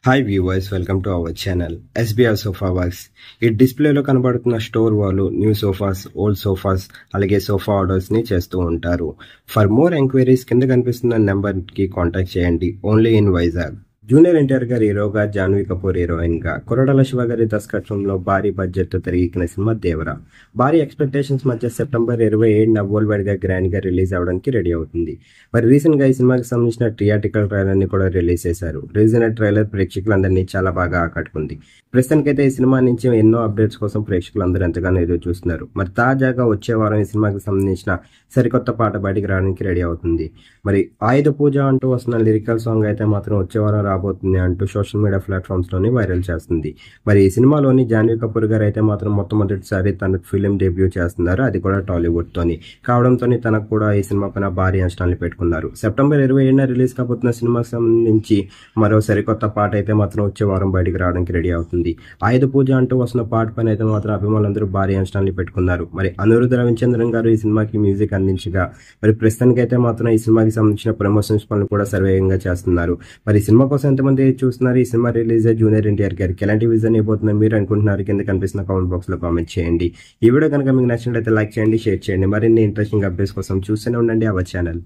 Hi viewers, welcome to our channel SBR sofa works. ఈ డిస్ప్లేలో కనబడుతున్న స్టోర్ వాళ్ళు న్యూ సోఫాస్, ఓల్డ్ సోఫాస్, అలాగే సోఫా ఆర్డర్స్ ని చేస్తూ ఉంటారు. ఫర్ మోర్ ఎంక్వైరీస్ కింద కనిపిస్తున్న నెంబర్ కి కాంటాక్ట్ చేయండి. Only in Vizag. Junior NTR గారి హీరోగా, జాన్వీ కపూర్ హీరోయిన్ గా, కొరటాల శివ గారి దర్శకత్వంలో భారీ బడ్జెట్ తో తెరకెక్కిన సినిమా దేవర. భారీ ఎక్స్పెక్టేషన్స్ మధ్య సెప్టెంబర్ 27న వరల్డ్ వైడ్ గా గ్రాండ్ గా రిలీజ్ అవడానికి రెడీ అవుతుంది. మరి రీసెంట్ గా ఈ సినిమాకి సంబంధించిన థియేట్రికల్ ట్రైలర్ ని కూడా రిలీజ్ చేశారు. రిలీజ్ అయిన ట్రైలర్ ప్రేక్షకులందరినీ చాలా బాగా ఆకట్టుకుంది. ప్రస్తుతానికైతే ఈ సినిమా నుంచి ఎన్నో అప్డేట్స్ కోసం ప్రేక్షకులందరూ ఎంతగానో ఎదురు చూస్తున్నారు. మరి తాజాగా వచ్చే వారం ఈ సినిమాకి సంబంధించిన సరికొత్త పాట బయటికి రావడానికి రెడీ అవుతుంది. మరి ఆయుధ పూజ అంటూ వస్తున్న లిరికల్ సాంగ్ అయితే మాత్రం వచ్చే వారం రాబోతుంది అంటూ సోషల్ మీడియా ప్లాట్ఫామ్స్ లోని వైరల్ చేస్తుంది. మరి ఈ సినిమాలోని జాన్వీ కపూర్ గారు అయితే మాత్రం మొట్టమొదటిసారి తన ఫిలిం డెబ్యూ చేస్తున్నారు. అది కూడా టాలీవుడ్ తోని కావడంతో తనకు కూడా ఈ సినిమా పైన భారీ అంచనాలు పెట్టుకున్నారు. సెప్టెంబర్ 27న రిలీజ్ కాబోతున్న సినిమాకి సంబంధించి మరో సరికొత్త పాట అయితే మాత్రం వచ్చే వారం బయటికి రావడానికి రెడీ అవుతుంది. ఆయుధ పూజ అంటూ వస్తున్న పాట పైన అయితే మాత్రం అభిమానులందరూ భారీ అంచనాలు పెట్టుకున్నారు. మరి అనిరుద్ధ రవిచంద్రన్ గారు ఈ సినిమాకి మ్యూజిక్ అందించగా, మరి ప్రస్తుతానికి అయితే మాత్రం ఈ సినిమాకి సంబంధించిన ప్రమోషన్స్ పనులు కూడా సర్వేగంగా చేస్తున్నారు. మరి ఈ సినిమా కోసం ఎంతమంది చూస్తున్నారు? ఈ సినిమా రిలీజ్ జూనియర్ ఎన్టీఆర్ గారికి ఎలాంటి విజన్ అయిపోతుందని మీరు అనుకుంటున్నారు? కింద కనిపిస్తున్న కామెంట్ బాక్స్ లో కామెంట్ చేయండి. ఈ వీడియో కనుక మీకు నచ్చినట్లయితే లైక్ చేయండి, షేర్ చేయండి. మరిన్ని ఇంట్రెస్టింగ్ అప్డేట్స్ కోసం చూస్తూనే ఉండండి అవర్ ఛానల్.